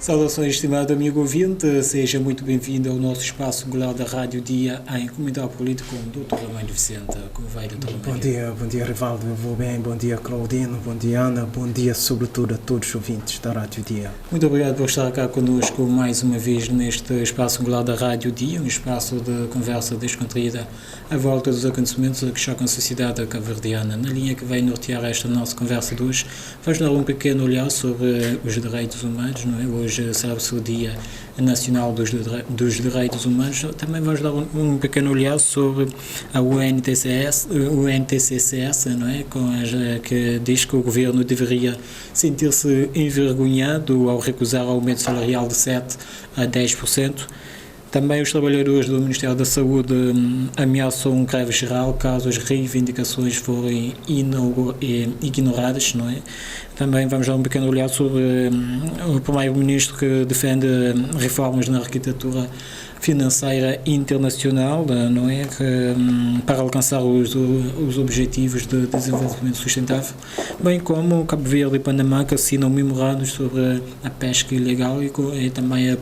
Saudações, estimado amigo ouvinte, seja muito bem-vindo ao nosso espaço regular da Rádio Dia em Comunidade Política com o Dr. Ramalho Vicente. Como vai, Dr. Ramalho? Bom dia, Rivaldo, eu vou bem, bom dia, Claudino, bom dia, Ana, bom dia, sobretudo, a todos os ouvintes da Rádio Dia. Muito obrigado por estar cá connosco mais uma vez neste espaço regular da Rádio Dia, um espaço de conversa descontraída à volta dos acontecimentos que chocam a sociedade cabo-verdiana. Na linha que vai nortear esta nossa conversa de hoje, vamos dar um pequeno olhar sobre os direitos humanos, não é? Hoje celebra-se o Dia Nacional dos Direitos Humanos. Também vamos dar um pequeno olhar sobre a UNTCCS, não é? Que diz que o governo deveria sentir-se envergonhado ao recusar o aumento salarial de 7% a 10%. Também os trabalhadores do Ministério da Saúde ameaçam um greve geral caso as reivindicações forem ignoradas, não é? Também vamos dar um pequeno olhar sobre o primeiro-ministro que defende reformas na arquitetura financeira internacional, não é? Para alcançar os objetivos de desenvolvimento sustentável, bem como Cabo Verde e Panamá que assinam memorandos sobre a pesca ilegal e também a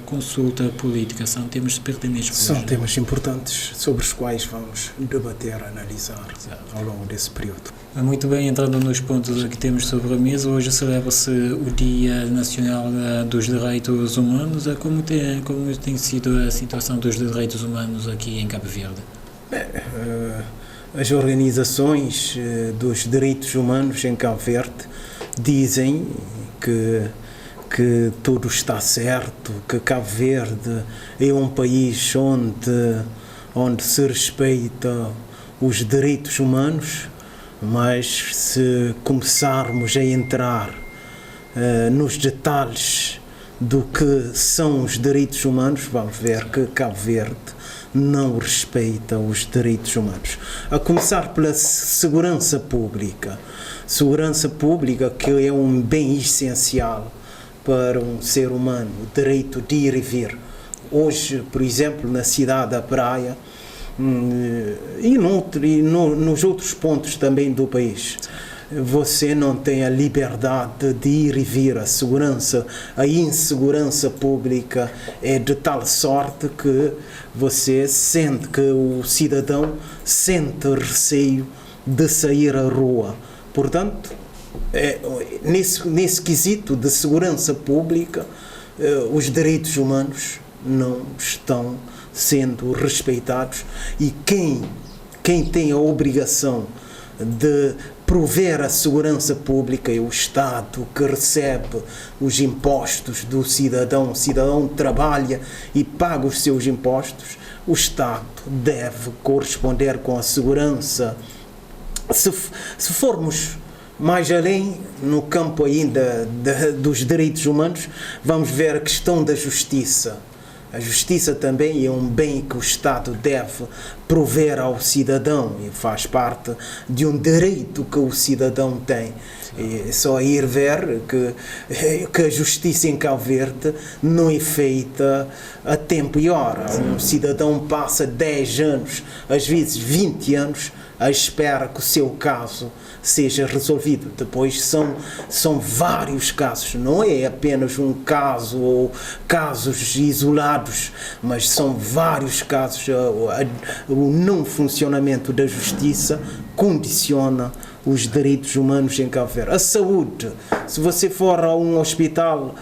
consulta política. São temas pertinentes. São temas importantes sobre os quais vamos debater, analisar ao longo desse período. Muito bem, entrando nos pontos que temos sobre a mesa, hoje celebra-se o Dia Nacional dos Direitos Humanos. Como tem sido a situação dos direitos humanos aqui em Cabo Verde? As organizações dos direitos humanos em Cabo Verde dizem que tudo está certo, que Cabo Verde é um país onde se respeita os direitos humanos, mas se começarmos a entrar nos detalhes do que são os direitos humanos, vamos ver que Cabo Verde não respeita os direitos humanos. A começar pela segurança pública que é um bem essencial para um ser humano, o direito de ir e vir. Hoje, por exemplo, na cidade da Praia, e nos outros pontos também do país, você não tem a liberdade de ir e vir. A insegurança pública é de tal sorte que você sente, que o cidadão sente receio de sair à rua. Portanto, nesse quesito de segurança pública, os direitos humanos não estão sendo respeitados, e quem tem a obrigação de prover a segurança pública é o Estado, que recebe os impostos do cidadão. O cidadão trabalha e paga os seus impostos. O Estado deve corresponder com a segurança. Se formos mais além, no campo ainda dos direitos humanos, vamos ver a questão da justiça. A justiça também é um bem que o Estado deve prover ao cidadão e faz parte de um direito que o cidadão tem. É só ir ver que a justiça em Cabo Verde não é feita a tempo e hora. Um cidadão passa 10 anos, às vezes 20 anos, à espera que o seu caso seja resolvido. Depois são vários casos, não é apenas um caso ou casos isolados, mas são vários casos. O não funcionamento da justiça condiciona os direitos humanos em Cabo Verde. A saúde, se você for a um hospital,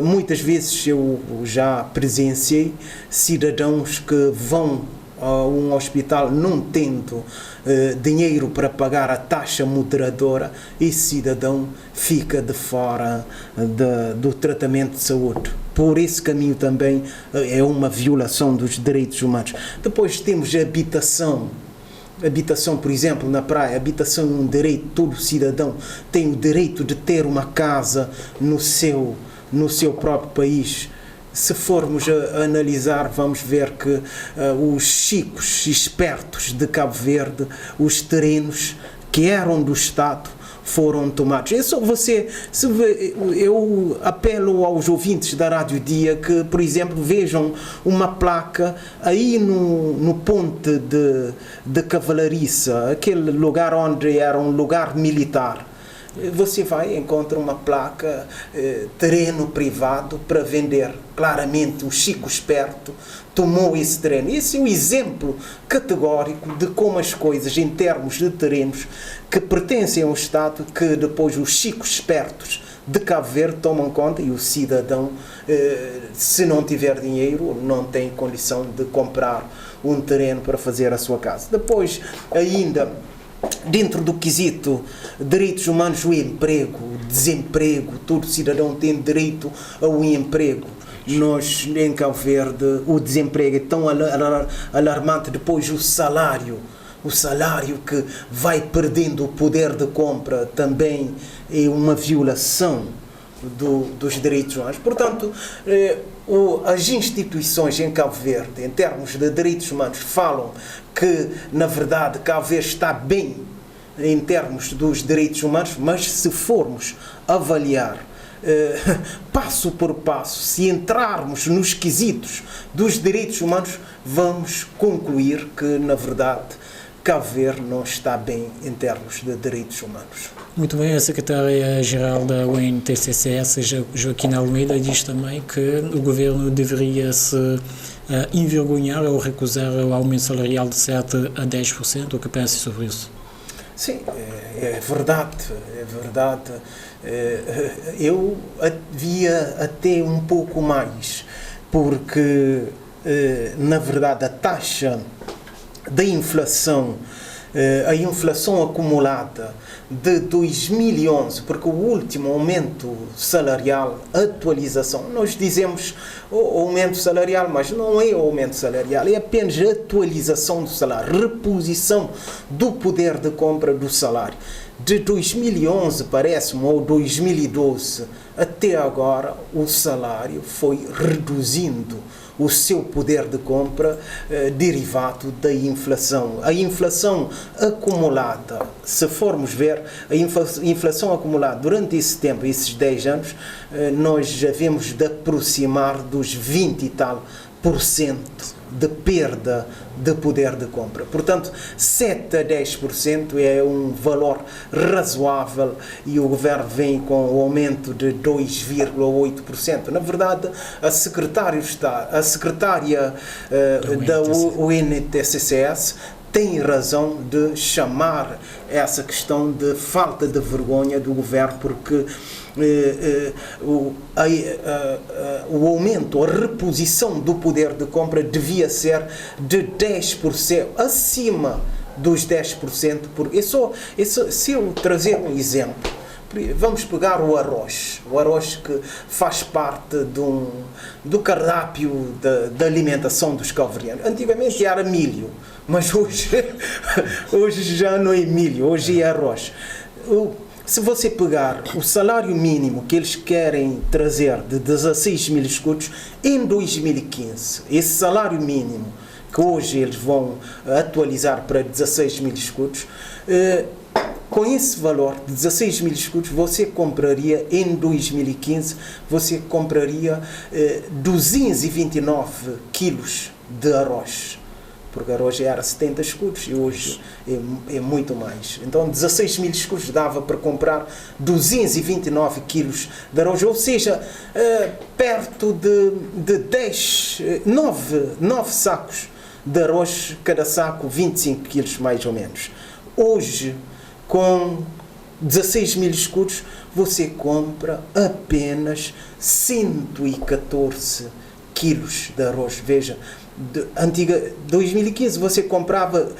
muitas vezes eu já presenciei cidadãos que vão a um hospital não tendo dinheiro para pagar a taxa moderadora, e esse cidadão fica de fora do tratamento de saúde. Por esse caminho também é uma violação dos direitos humanos. Depois temos a habitação. Habitação, por exemplo, na praia, habitação é um direito. Todo cidadão tem o direito de ter uma casa no seu próprio país. Se formos a analisar, vamos ver que os chicos espertos de Cabo Verde, os terrenos que eram do Estado, foram tomados. Eu apelo aos ouvintes da Rádio Dia que, por exemplo, vejam uma placa aí no ponte de Cavalariça, aquele lugar onde era um lugar militar. você vai e encontra uma placa, terreno privado para vender. Claramente o Chico Esperto tomou esse terreno. Esse é o exemplo categórico de como as coisas, em termos de terrenos que pertencem ao Estado, que depois os Chicos Espertos de Cabo Verde tomam conta, e o cidadão, se não tiver dinheiro, não tem condição de comprar um terreno para fazer a sua casa. Depois, ainda, dentro do quesito direitos humanos, o emprego, o desemprego, todo cidadão tem direito ao emprego. Nós, em Cabo Verde, o desemprego é tão alarmante. Depois o salário que vai perdendo o poder de compra, também é uma violação dos direitos humanos. Portanto, as instituições em Cabo Verde, em termos de direitos humanos, falam que, na verdade, Cabo Verde está bem em termos dos direitos humanos, mas se formos avaliar passo por passo, se entrarmos nos quesitos dos direitos humanos, vamos concluir que, na verdade, Cabo Verde não está bem em termos de direitos humanos. Muito bem, a secretária-geral da UNTCCS, Joaquina Almeida, diz também que o governo deveria se envergonhar ao recusar o aumento salarial de 7% a 10%. O que pensa sobre isso? Sim, é verdade, é verdade. Eu via até um pouco mais, porque, na verdade, a taxa da inflação, a inflação acumulada de 2011, porque o último aumento salarial, atualização, nós dizemos o aumento salarial, mas não é o aumento salarial, é apenas a atualização do salário, reposição do poder de compra do salário. De 2011, parece-me, ou 2012, até agora, o salário foi reduzindo o seu poder de compra derivado da inflação. A inflação acumulada, se formos ver, a inflação acumulada durante esse tempo, esses 10 anos, nós já vemos de aproximar dos 20 e tal % de perda de poder de compra. Portanto, 7 a 10% é um valor razoável, e o governo vem com o aumento de 2,8%. Na verdade, a secretária da UNTCCS tem razão de chamar essa questão de falta de vergonha do governo, porque o aumento, a reposição do poder de compra devia ser de 10%, acima dos 10%. Porque se eu trazer um exemplo, vamos pegar o arroz que faz parte do cardápio da alimentação dos cabo-verdianos. Antigamente era milho, mas hoje já não é milho, hoje é arroz. Se você pegar o salário mínimo que eles querem trazer de 16 mil escudos em 2015, esse salário mínimo que hoje eles vão atualizar para 16 mil escudos, com esse valor de 16 mil escudos, você compraria, em 2015, você compraria 229 quilos de arroz. Porque arroz era 70 escudos e hoje é muito mais. Então 16 mil escudos dava para comprar 229 quilos de arroz, ou seja, perto de 9 sacos de arroz, cada saco 25 quilos mais ou menos. Hoje, com 16 mil escudos, você compra apenas 114 quilos de arroz. Veja, antiga 2015 você comprava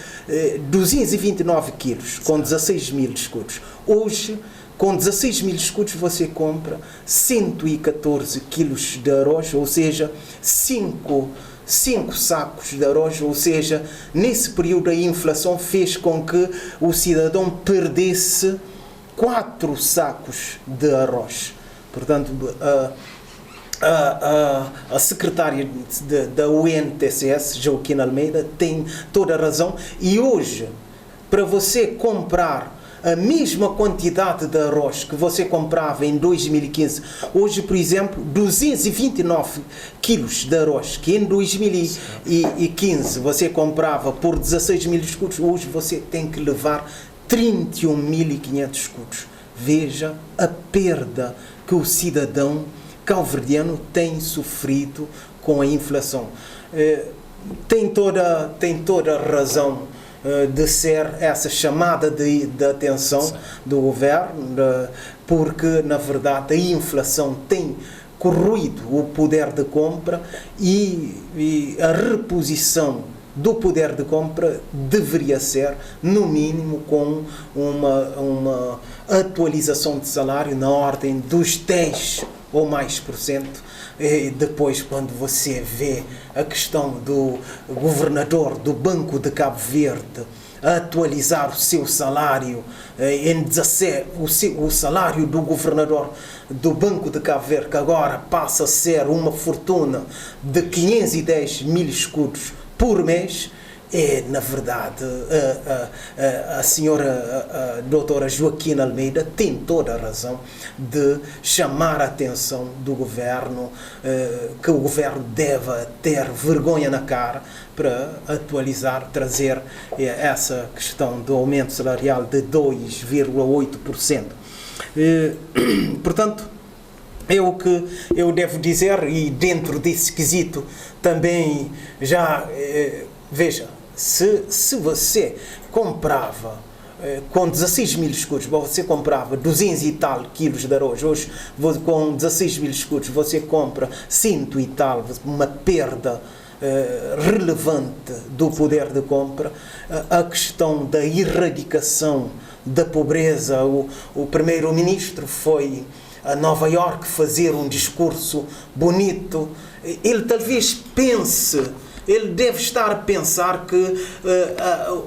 229 quilos com 16 mil escudos. Hoje, com 16 mil escudos, você compra 114 quilos de arroz, ou seja, 5 sacos de arroz. Ou seja, nesse período a inflação fez com que o cidadão perdesse 4 sacos de arroz. Portanto, a secretária da UNTCS, Joaquina Almeida, tem toda a razão. E hoje, para você comprar a mesma quantidade de arroz que você comprava em 2015, hoje, por exemplo, 229 quilos de arroz, que em 2015 você comprava por 16 mil escudos, hoje você tem que levar 31.500 escudos. veja a perda que o cidadão cabo-verdiano tem sofrido com a inflação. Tem toda a razão de ser essa chamada de atenção do governo, porque, na verdade, a inflação tem corroído o poder de compra e a reposição do poder de compra deveria ser, no mínimo, com uma atualização de salário na ordem dos 10% ou mais. E depois, quando você vê a questão do governador do Banco de Cabo Verde a atualizar o seu salário em 17, o salário do governador do Banco de Cabo Verde, que agora passa a ser uma fortuna de 510 mil escudos por mês, na verdade, a senhora doutora Joaquina Almeida tem toda a razão de chamar a atenção do governo, que o governo deve ter vergonha na cara para atualizar, trazer essa questão do aumento salarial de 2,8%. Portanto, é o que eu devo dizer, e dentro desse quesito também já, veja, se você comprava com 16 mil escudos, você comprava 200 e tal quilos de arroz, hoje com 16 mil escudos você compra 100 e tal, uma perda relevante do poder de compra. A questão da erradicação da pobreza, o primeiro-ministro foi a Nova Iorque fazer um discurso bonito. Ele talvez pense, ele deve estar a pensar que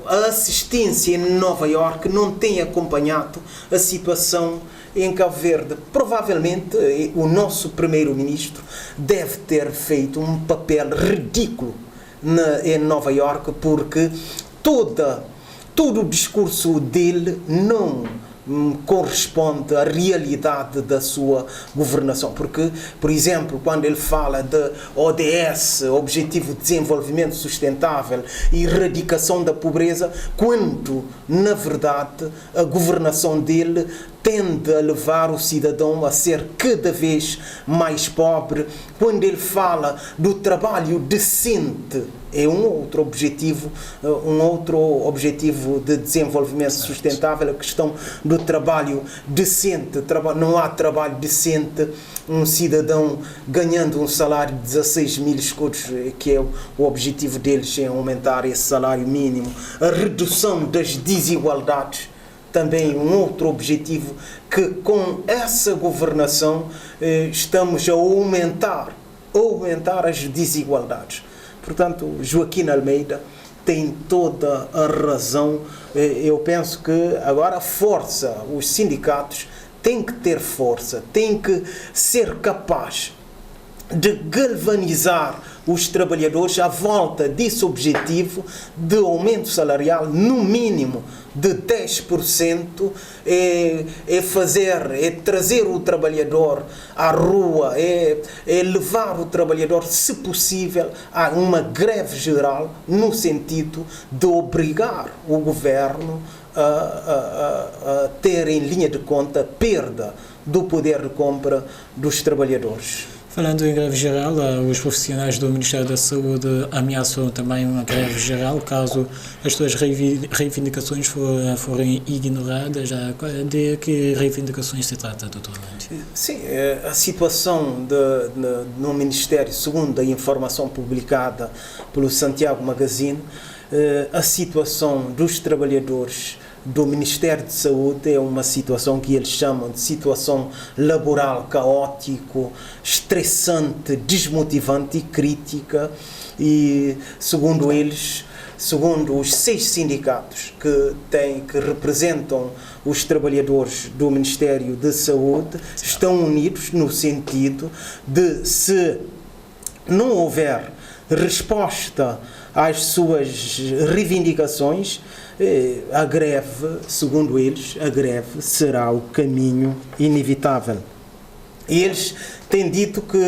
a assistência em Nova Iorque não tem acompanhado a situação em Cabo Verde. Provavelmente o nosso primeiro-ministro deve ter feito um papel ridículo em Nova Iorque, porque todo o discurso dele não corresponde à realidade da sua governação, porque, por exemplo, quando ele fala de ODS, Objetivo de Desenvolvimento Sustentável, e erradicação da pobreza, quando, na verdade, a governação dele tende a levar o cidadão a ser cada vez mais pobre. Quando ele fala do trabalho decente, é um outro objetivo de desenvolvimento sustentável, a questão do trabalho decente. Não há trabalho decente, um cidadão ganhando um salário de 16 mil escudos, que é o objetivo deles, é aumentar esse salário mínimo. A redução das desigualdades, também um outro objetivo, que com essa governação estamos a aumentar as desigualdades. Portanto, Joaquim Almeida tem toda a razão. Eu penso que agora os sindicatos têm que ter força, têm que ser capazes de galvanizar os trabalhadores à volta desse objetivo de aumento salarial no mínimo de 10%, é trazer o trabalhador à rua, é levar o trabalhador, se possível, a uma greve geral, no sentido de obrigar o governo a ter em linha de conta a perda do poder de compra dos trabalhadores. Falando em greve geral, os profissionais do Ministério da Saúde ameaçam também uma greve geral caso as suas reivindicações forem ignoradas. De que reivindicações se trata, doutor Lante? Sim, a situação no Ministério, segundo a informação publicada pelo Santiago Magazine, a situação dos trabalhadores do Ministério de Saúde é uma situação que eles chamam de situação laboral caótico, estressante, desmotivante e crítica, e segundo os 6 sindicatos que representam os trabalhadores do Ministério da Saúde, estão unidos no sentido de, se não houver resposta às suas reivindicações, a greve, segundo eles, a greve será o caminho inevitável. E eles têm dito que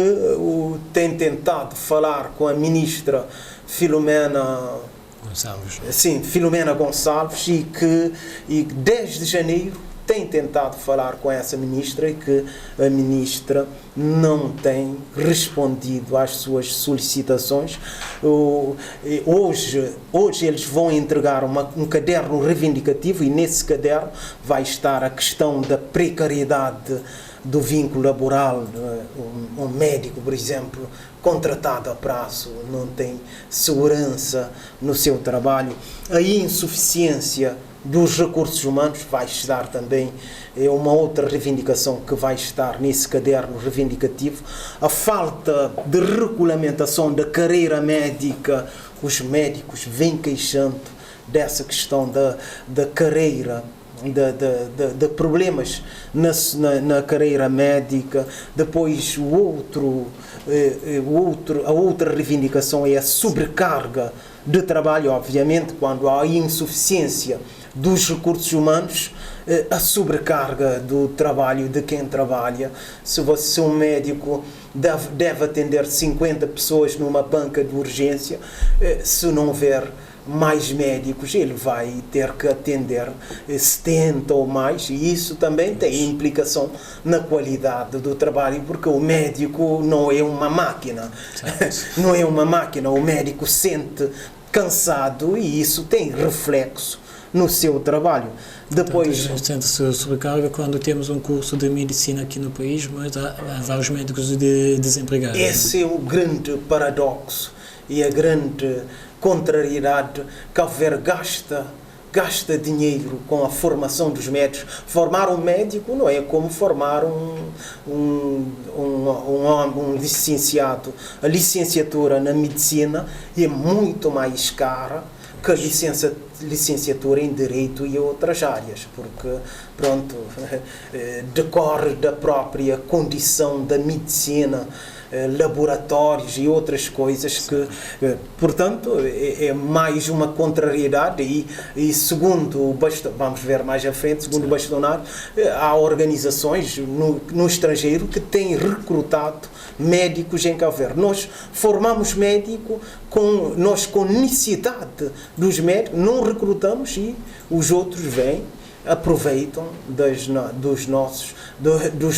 têm tentado falar com a ministra Filomena Gonçalves, e que 10 de janeiro tem tentado falar com essa ministra e que a ministra não tem respondido às suas solicitações. Hoje eles vão entregar um caderno reivindicativo e nesse caderno vai estar a questão da precariedade do vínculo laboral. Um médico, por exemplo, contratado a prazo, não tem segurança no seu trabalho. A insuficiência dos recursos humanos vai estar também, é uma outra reivindicação que vai estar nesse caderno reivindicativo. A falta de regulamentação da carreira médica, os médicos vêm queixando dessa questão da carreira, de problemas na carreira médica. Depois a outra reivindicação é a sobrecarga de trabalho. Obviamente, quando há insuficiência dos recursos humanos, a sobrecarga do trabalho de quem trabalha. Se um médico deve atender 50 pessoas numa banca de urgência, se não houver mais médicos, ele vai ter que atender 70 ou mais, e isso também tem implicação na qualidade do trabalho, porque o médico não é uma máquina. Não é uma máquina, o médico sente cansado e isso tem reflexo no seu trabalho. Depois, portanto, sente-se sobrecarga quando temos um curso de medicina aqui no país, mas há vários médicos desempregados. Esse é o grande paradoxo e a grande contrariedade. Cabo Verde gasta dinheiro com a formação dos médicos. Formar um médico não é como formar um licenciado. A licenciatura na medicina é muito mais cara que a licenciatura em Direito e outras áreas, porque, pronto, decorre da própria condição da medicina, laboratórios e outras coisas que, portanto, é mais uma contrariedade e segundo o Bastonaro, vamos ver mais à frente, segundo o Bastonaro, há organizações no estrangeiro que têm recrutado médicos em Cabo Verde. Nós formamos médico nós com necessidade dos médicos, não recrutamos e os outros vêm, aproveitam dos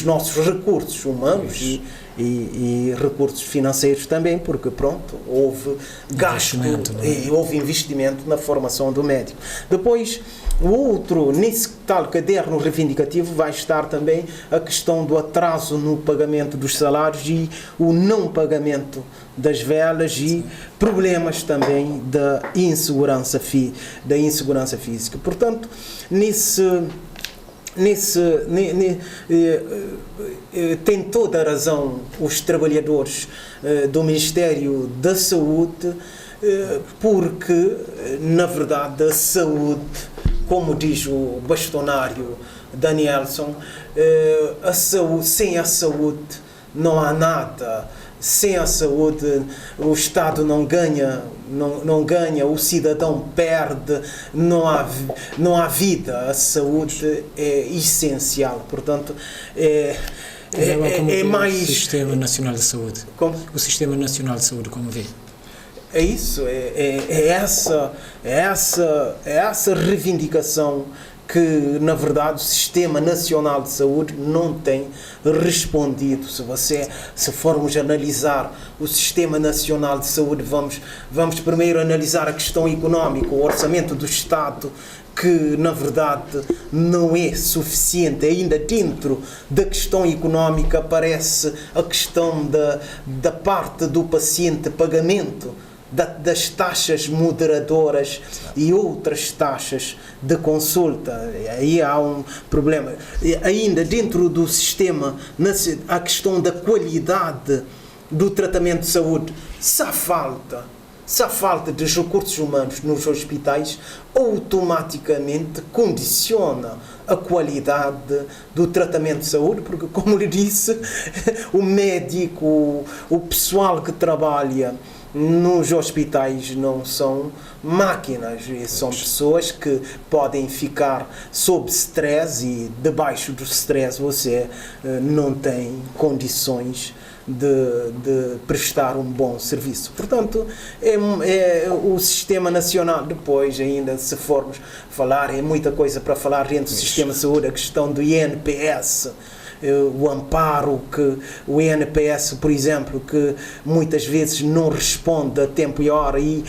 nossos recursos humanos e recursos financeiros também, porque pronto, houve gasto e houve investimento na formação do médico. Depois, nesse tal caderno reivindicativo vai estar também a questão do atraso no pagamento dos salários e o não pagamento das velas e problemas também da insegurança física. Portanto, tem toda a razão os trabalhadores do Ministério da Saúde, porque, na verdade, a saúde, como diz o bastonário Danielson, sem a saúde não há nada. Sem a saúde o Estado não ganha, o cidadão perde, não há vida. A saúde é essencial, portanto é mais... O Sistema Nacional de Saúde. Como? O Sistema Nacional de Saúde, como vê? É isso, essa reivindicação que, na verdade, o Sistema Nacional de Saúde não tem respondido. Se formos analisar o Sistema Nacional de Saúde, vamos primeiro analisar a questão económica, o orçamento do Estado, que, na verdade, não é suficiente. Ainda dentro da questão económica aparece a questão da parte do paciente, pagamento das taxas moderadoras e outras taxas de consulta. Aí há um problema. E ainda dentro do sistema, a questão da qualidade do tratamento de saúde, se há falta de recursos humanos nos hospitais, automaticamente condiciona a qualidade do tratamento de saúde, porque, como lhe disse, o médico, o pessoal que trabalha nos hospitais não são máquinas, são pessoas que podem ficar sob stress e debaixo do stress você não tem condições de prestar um bom serviço. Portanto, o Sistema Nacional, depois ainda, se formos falar, é muita coisa para falar dentro do Sistema de Saúde, a questão do INPS, o amparo que o INPS, por exemplo, que muitas vezes não responde a tempo e hora e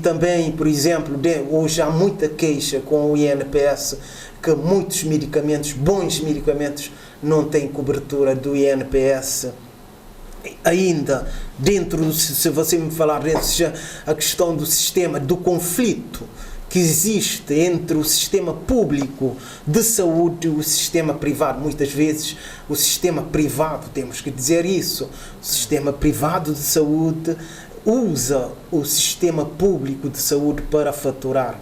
também, por exemplo, hoje há muita queixa com o INPS que muitos medicamentos, bons medicamentos, não têm cobertura do INPS. Ainda dentro, se você me falar dentro, a questão do sistema, do conflito que existe entre o sistema público de saúde e o sistema privado. Muitas vezes o sistema privado, temos que dizer isso, o sistema privado de saúde usa o sistema público de saúde para faturar.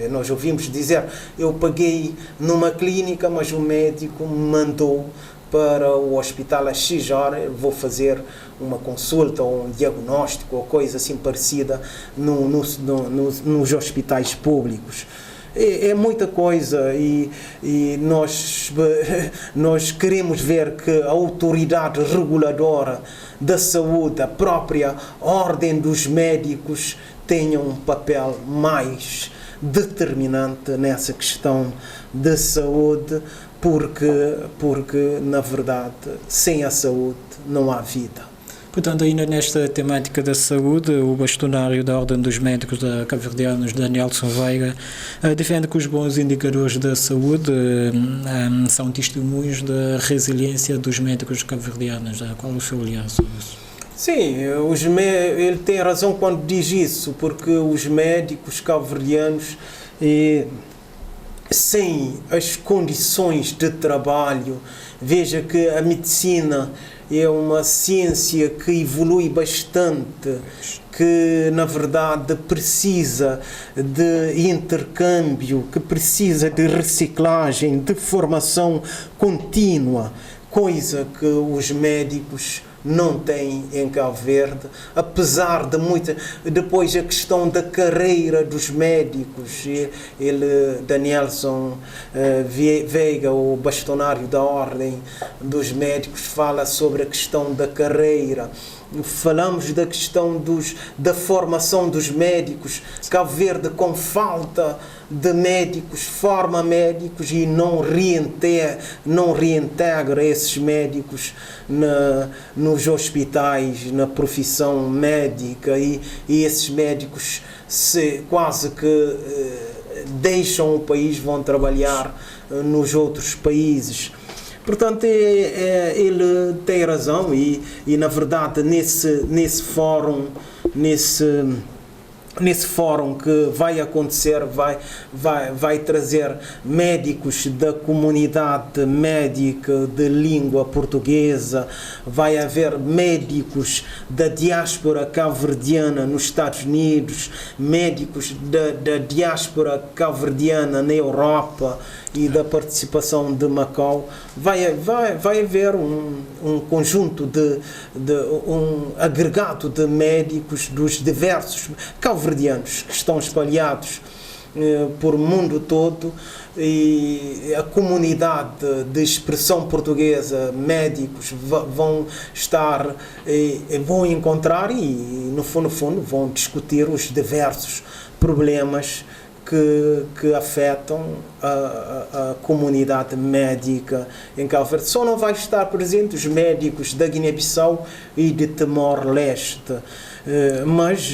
Nós ouvimos dizer, eu paguei numa clínica, mas o médico me mandou para o hospital a X hora, eu vou fazer uma consulta ou um diagnóstico ou coisa assim parecida nos hospitais públicos. É muita coisa e nós queremos ver que a autoridade reguladora da saúde, a própria ordem dos médicos, tenha um papel mais determinante nessa questão de saúde, porque na verdade, sem a saúde não há vida. Portanto, ainda nesta temática da saúde, o bastonário da Ordem dos Médicos Cabo-Verdianos, Danielson Veiga, defende que os bons indicadores da saúde são testemunhos da resiliência dos médicos cabo-verdianos. Qual é o seu olhar sobre isso? Sim, ele tem razão quando diz isso, porque os médicos cabo-verdianos, sem as condições de trabalho, veja que a medicina é uma ciência que evolui bastante, que na verdade precisa de intercâmbio, que precisa de reciclagem, de formação contínua, coisa que os médicos não têm em Cabo Verde, apesar de muita... Depois a questão da carreira dos médicos, Danielson Veiga, o bastonário da Ordem dos Médicos, fala sobre a questão da carreira. Falamos da questão da formação dos médicos. Cabo Verde, com falta de médicos, forma médicos e não reintegra esses médicos nos hospitais, na profissão médica, e esses médicos quase que deixam o país, vão trabalhar nos outros países. Portanto, ele tem razão e na verdade, nesse fórum que vai acontecer, vai trazer médicos da comunidade médica de língua portuguesa, vai haver médicos da diáspora cabo-verdiana nos Estados Unidos, médicos da diáspora cabo-verdiana na Europa e da participação de Macau. Vai haver um conjunto um agregado de médicos dos diversos cabo-verdianos que estão espalhados por o mundo todo, e a comunidade de expressão portuguesa, médicos, vão encontrar e no fundo vão discutir os diversos problemas que afetam a comunidade médica em Cabo Verde. Só não vai estar presente os médicos da Guiné-Bissau e de Timor-Leste, mas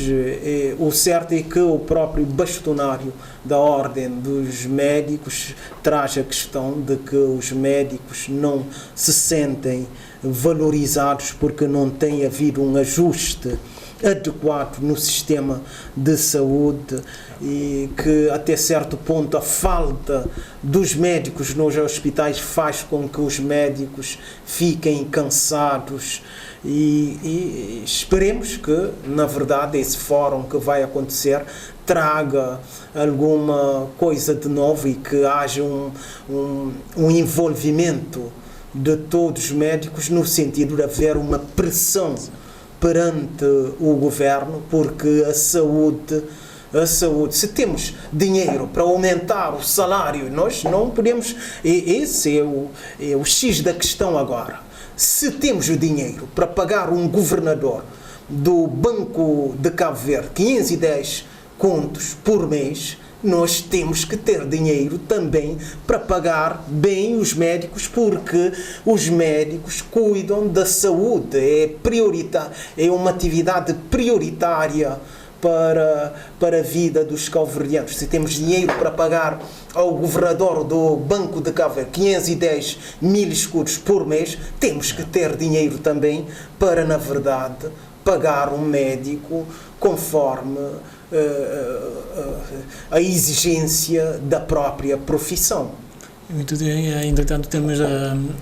o certo é que o próprio bastonário da Ordem dos Médicos traz a questão de que os médicos não se sentem valorizados porque não tem havido um ajuste adequado no sistema de saúde, e que até certo ponto a falta dos médicos nos hospitais faz com que os médicos fiquem cansados, e esperemos que na verdade esse fórum que vai acontecer traga alguma coisa de novo e que haja um envolvimento de todos os médicos, no sentido de haver uma pressão perante o governo, porque a saúde, se temos dinheiro para aumentar o salário, nós não podemos, esse é o X da questão agora. Se temos o dinheiro para pagar um governador do Banco de Cabo Verde 510 contos por mês, nós temos que ter dinheiro também para pagar bem os médicos, porque os médicos cuidam da saúde, é uma atividade prioritária para a vida dos cabo-verdianos. Se temos dinheiro para pagar ao governador do Banco de Cabo Verde 510 mil escudos por mês, temos que ter dinheiro também para, na verdade, pagar um médico conforme a exigência da própria profissão. Muito bem, entretanto temos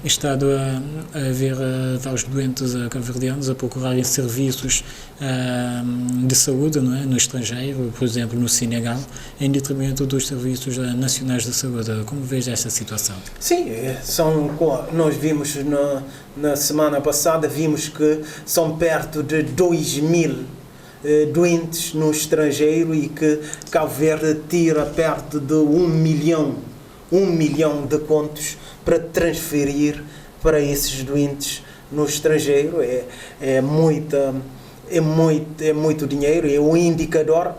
estado a ver vários doentes cabo-verdianos a procurarem serviços de saúde, não é? No estrangeiro, por exemplo no Senegal, em detrimento dos serviços nacionais de saúde. Como vejo esta situação? Sim, nós vimos na semana passada, vimos que são perto de 2.000 doentes no estrangeiro e que Cabo Verde tira perto de 1 milhão de contos para transferir para esses doentes no estrangeiro. É muito dinheiro, é o indicador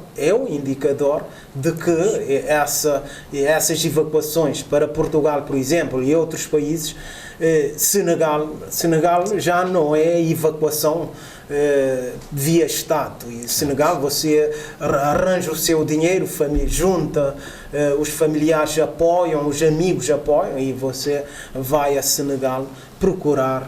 de que essas evacuações para Portugal, por exemplo, e outros países, Senegal já não é evacuação via Estado. E Senegal, você arranja o seu dinheiro, junta, os familiares apoiam, os amigos apoiam, e você vai a Senegal procurar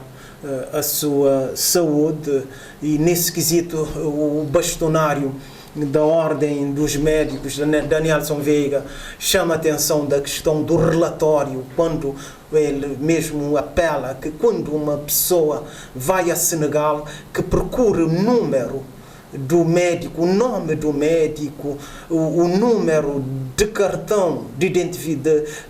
a sua saúde. E nesse quesito o bastonário da Ordem dos Médicos, Danielson Veiga, chama a atenção da questão do relatório, quando ele mesmo apela que quando uma pessoa vai a Senegal, que procure o número do médico, o nome do médico, o número de cartão de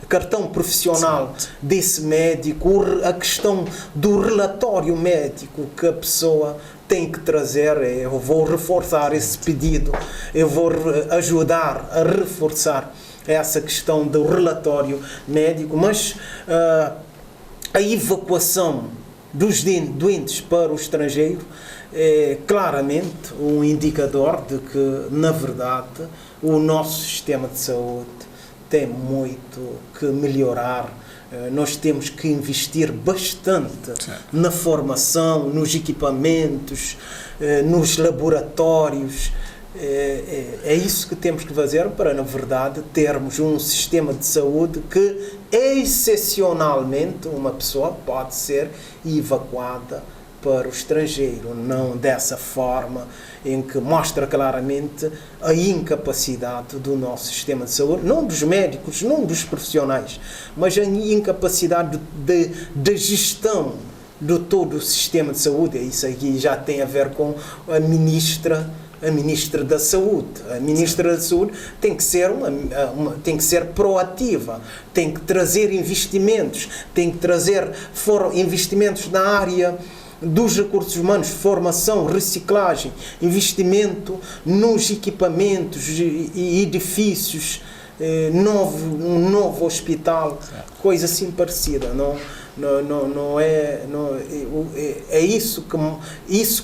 cartão profissional desse médico, a questão do relatório médico que a pessoa tem que trazer. Eu vou reforçar esse pedido, eu vou ajudar a reforçar essa questão do relatório médico, mas a evacuação dos doentes para o estrangeiro é claramente um indicador de que, na verdade, o nosso sistema de saúde tem muito que melhorar. Nós temos que investir bastante na formação, nos equipamentos, nos laboratórios. É isso que temos que fazer para, na verdade, termos um sistema de saúde que, excepcionalmente, uma pessoa pode ser evacuada para o estrangeiro, não dessa forma em que mostra claramente a incapacidade do nosso sistema de saúde, não dos médicos, não dos profissionais, mas a incapacidade de gestão de todo o sistema de saúde. Isso aqui já tem a ver com a ministra da Saúde. A ministra da Saúde tem que ser proativa, tem que trazer investimentos, tem que trazer investimentos na área dos recursos humanos, formação, reciclagem, investimento nos equipamentos e edifícios, um novo hospital, coisa assim parecida. É isso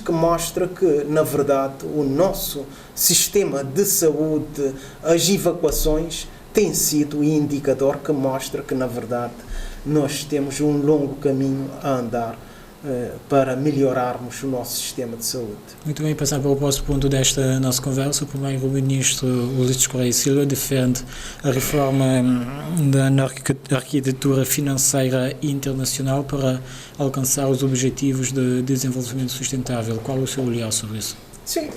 que mostra que, na verdade, o nosso sistema de saúde, as evacuações, tem sido o indicador que mostra que, na verdade, nós temos um longo caminho a andar para melhorarmos o nosso sistema de saúde. Muito bem, passar para o próximo ponto desta nossa conversa. O primeiro-ministro Ulisses Correia Silva defende a reforma da arquitetura financeira internacional para alcançar os objetivos de desenvolvimento sustentável. Qual é o seu olhar sobre isso? Sim,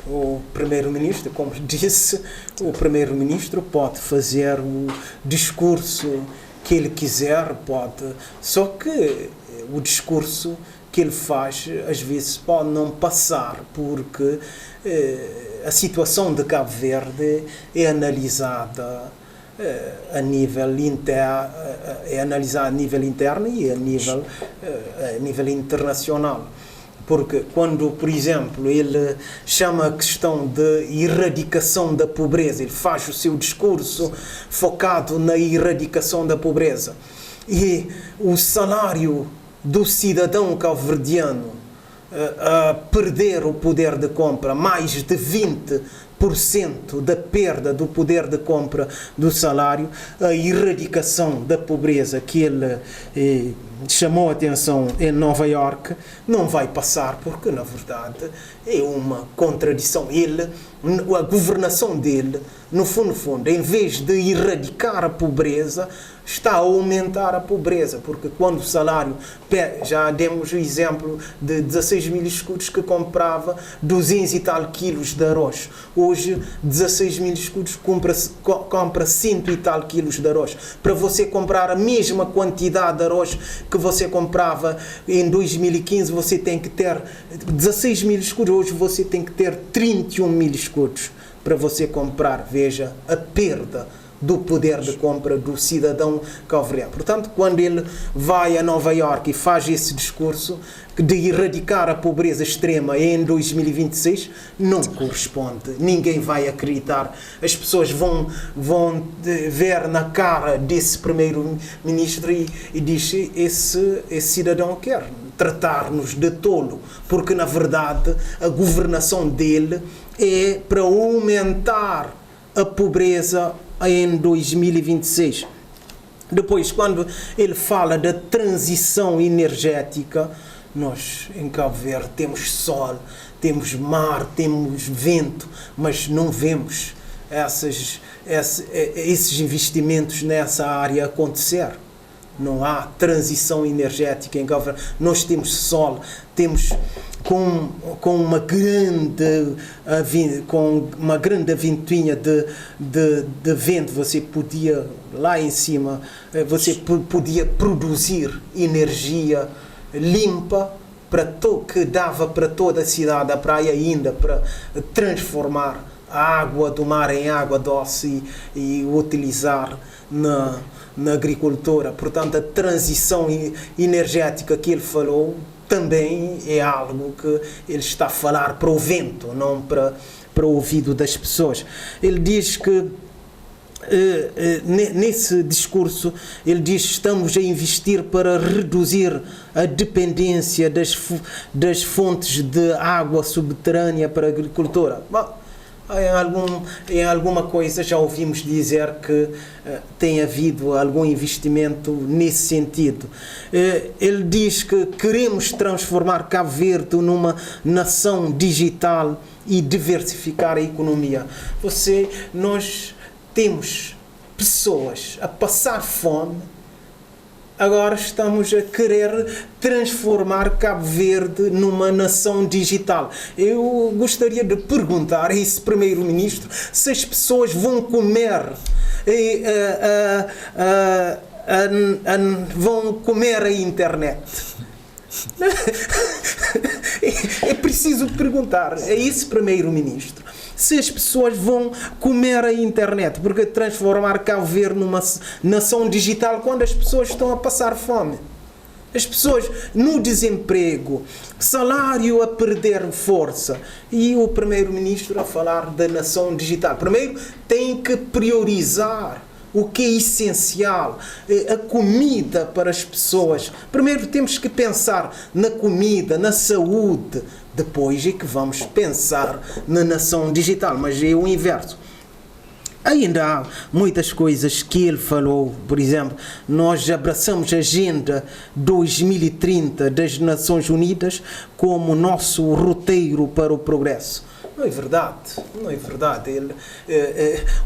o primeiro-ministro, como disse, o primeiro-ministro pode fazer o discurso que ele quiser, só que o discurso que ele faz às vezes pode não passar, porque a situação de Cabo Verde é analisada a nível interno e a nível internacional. Porque quando, por exemplo, ele chama a questão de erradicação da pobreza, ele faz o seu discurso focado na erradicação da pobreza, e o salário do cidadão cabo-verdiano a perder o poder de compra, mais de 20% da perda do poder de compra do salário, a erradicação da pobreza que ele chamou a atenção em Nova Iorque, não vai passar, porque na verdade é uma contradição. A governação dele, no fundo, em vez de erradicar a pobreza, está a aumentar a pobreza, porque quando o salário, já demos o exemplo de 16 mil escudos que comprava 200 e tal quilos de arroz. Hoje, 16 mil escudos compra 100 e tal quilos de arroz. Para você comprar a mesma quantidade de arroz que você comprava em 2015, você tem que ter 16 mil escudos. Hoje você tem que ter 31 mil escudos para você comprar. Veja a perda do poder de compra do cidadão cabo-verdiano. Portanto, quando ele vai a Nova Iorque e faz esse discurso de erradicar a pobreza extrema em 2026, não corresponde. Ninguém vai acreditar. As pessoas vão ver na cara desse primeiro-ministro e diz: esse cidadão quer tratar-nos de tolo, porque na verdade a governação dele é para aumentar a pobreza em 2026. Depois, quando ele fala da transição energética, nós em Cabo Verde temos sol, temos mar, temos vento, mas não vemos esses investimentos nessa área acontecer. Não há transição energética em Cabo Verde. Nós temos sol, temos com uma grande ventoinha de vento, você podia, lá em cima, você podia produzir energia limpa que dava para toda a cidade, a praia, ainda para transformar a água do mar em água doce e utilizar na agricultura. Portanto, a transição energética que ele falou também é algo que ele está a falar para o vento, não para o ouvido das pessoas. Ele diz que, nesse discurso, ele diz que estamos a investir para reduzir a dependência das fontes de água subterrânea para a agricultura. Bom, em alguma coisa já ouvimos dizer que tem havido algum investimento nesse sentido. Ele diz que queremos transformar Cabo Verde numa nação digital e diversificar a economia. Nós temos pessoas a passar fome. Agora estamos a querer transformar Cabo Verde numa nação digital. Eu gostaria de perguntar a esse primeiro-ministro se as pessoas vão comer a internet. É preciso perguntar a esse primeiro-ministro se as pessoas vão comer a internet, porque transformar Cabo Verde numa nação digital quando as pessoas estão a passar fome. As pessoas no desemprego, salário a perder força, e o primeiro-ministro a falar da nação digital. Primeiro tem que priorizar o que é essencial, a comida para as pessoas. Primeiro temos que pensar na comida, na saúde, depois é que vamos pensar na nação digital, mas é o inverso. Ainda há muitas coisas que ele falou. Por exemplo, nós abraçamos a Agenda 2030 das Nações Unidas como nosso roteiro para o progresso. Não é verdade, não é verdade.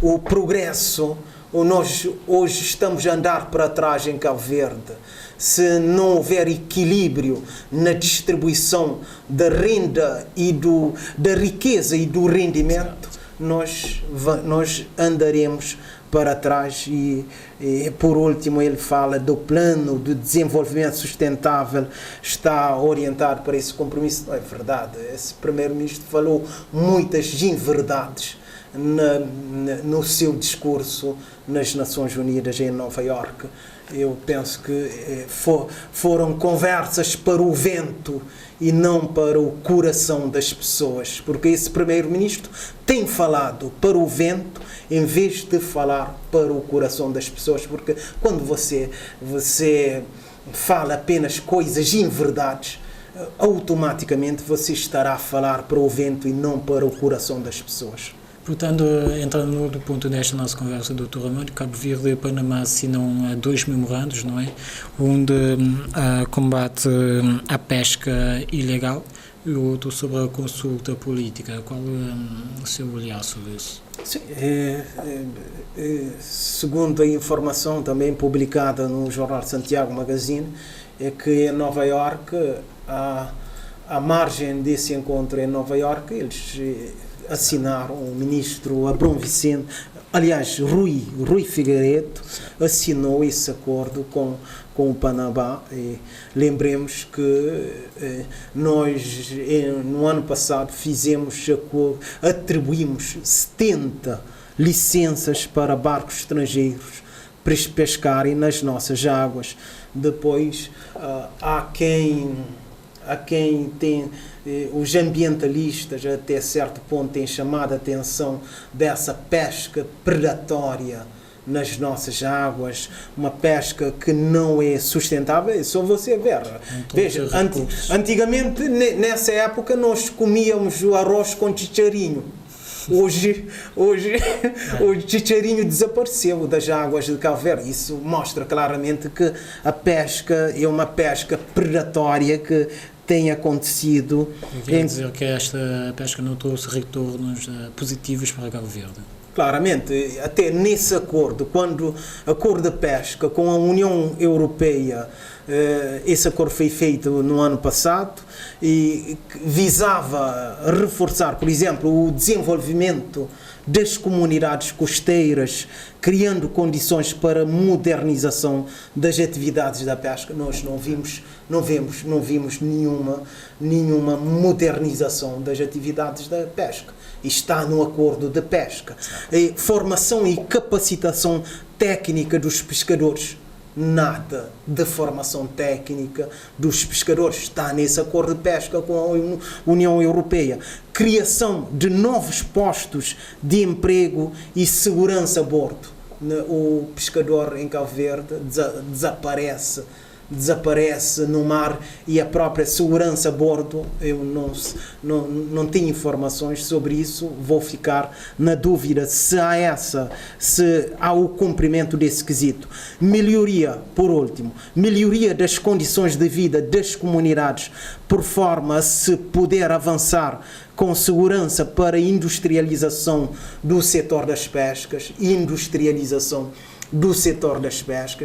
O progresso, nós hoje estamos a andar para trás em Cabo Verde. Se não houver equilíbrio na distribuição da renda e da riqueza e do rendimento, nós andaremos para trás. E por último ele fala do plano de desenvolvimento sustentável, está orientado para esse compromisso. Não é verdade, esse primeiro-ministro falou muitas inverdades no seu discurso nas Nações Unidas em Nova Iorque. Eu penso que foram conversas para o vento e não para o coração das pessoas, porque esse primeiro-ministro tem falado para o vento em vez de falar para o coração das pessoas, porque quando você fala apenas coisas inverdades, automaticamente você estará a falar para o vento e não para o coração das pessoas. Portanto, entrando no outro ponto desta nossa conversa, Dr. Armando, Cabo Verde e Panamá assinam 2 memorandos, não é? Um de combate à pesca ilegal e o outro sobre a consulta política. Qual é o seu olhar sobre isso? Sim, segundo a informação também publicada no jornal Santiago Magazine, é que em Nova Iorque, à margem desse encontro em Nova Iorque, eles assinaram, o ministro Abrão Vicente, aliás, Rui Figueiredo, assinou esse acordo com o Panamá. E lembremos que nós, no ano passado, atribuímos 70 licenças para barcos estrangeiros para pescarem nas nossas águas. Depois, há quem tem, os ambientalistas até certo ponto têm chamado a atenção dessa pesca predatória nas nossas águas, uma pesca que não é sustentável. É só você ver. Veja, antigamente, nessa época, nós comíamos o arroz com chicharinho. Hoje o chicharinho desapareceu das águas de Cabo Verde. Isso mostra claramente que a pesca é uma pesca predatória que tem acontecido. Quer dizer que esta pesca não trouxe retornos positivos para Cabo Verde? Claramente, até nesse acordo, quando acordo de pesca com a União Europeia, esse acordo foi feito no ano passado e visava reforçar, por exemplo, o desenvolvimento das comunidades costeiras, criando condições para modernização das atividades da pesca. Nós não vimos nenhuma modernização das atividades da pesca. Está no acordo de pesca. Formação e capacitação técnica dos pescadores. Nada de formação técnica dos pescadores está nesse acordo de pesca com a União Europeia. Criação de novos postos de emprego e segurança a bordo. O pescador em Cabo Verde desaparece no mar e a própria segurança a bordo, eu não tenho informações sobre isso, vou ficar na dúvida se há o cumprimento desse quesito. Por último, melhoria das condições de vida das comunidades, por forma a se poder avançar com segurança para a industrialização do setor das pescas,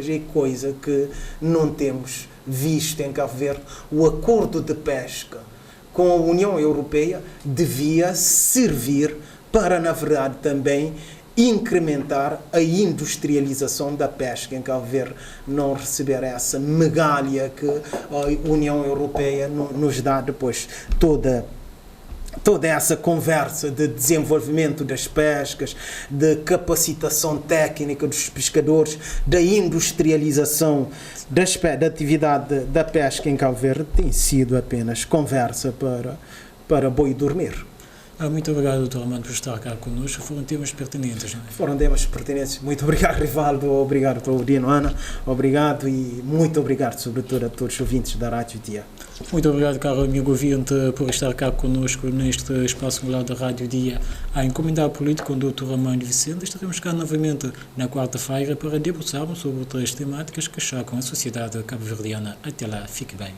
é coisa que não temos visto em Cabo Verde. O acordo de pesca com a União Europeia devia servir para, na verdade, também incrementar a industrialização da pesca em Cabo Verde, não receber essa migalha que a União Europeia nos dá depois toda essa conversa de desenvolvimento das pescas, de capacitação técnica dos pescadores, da industrialização da atividade da pesca em Cabo Verde, tem sido apenas conversa para boi dormir. Muito obrigado, Dr. Armando, por estar cá connosco. Foram temas pertinentes, não é? Foram temas pertinentes. Muito obrigado, Rivaldo. Obrigado, Claudino, Ana. Obrigado e muito obrigado, sobretudo, a todos os ouvintes da Rádio Dia. Muito obrigado, caro amigo ouvinte, por estar cá connosco neste espaço regular da Rádio Dia. A encomendar político com o Dr. Armando Vicente. Estaremos cá novamente na quarta-feira para debruçarmos sobre outras temáticas que chocam a sociedade cabo-verdiana. Até lá, fique bem.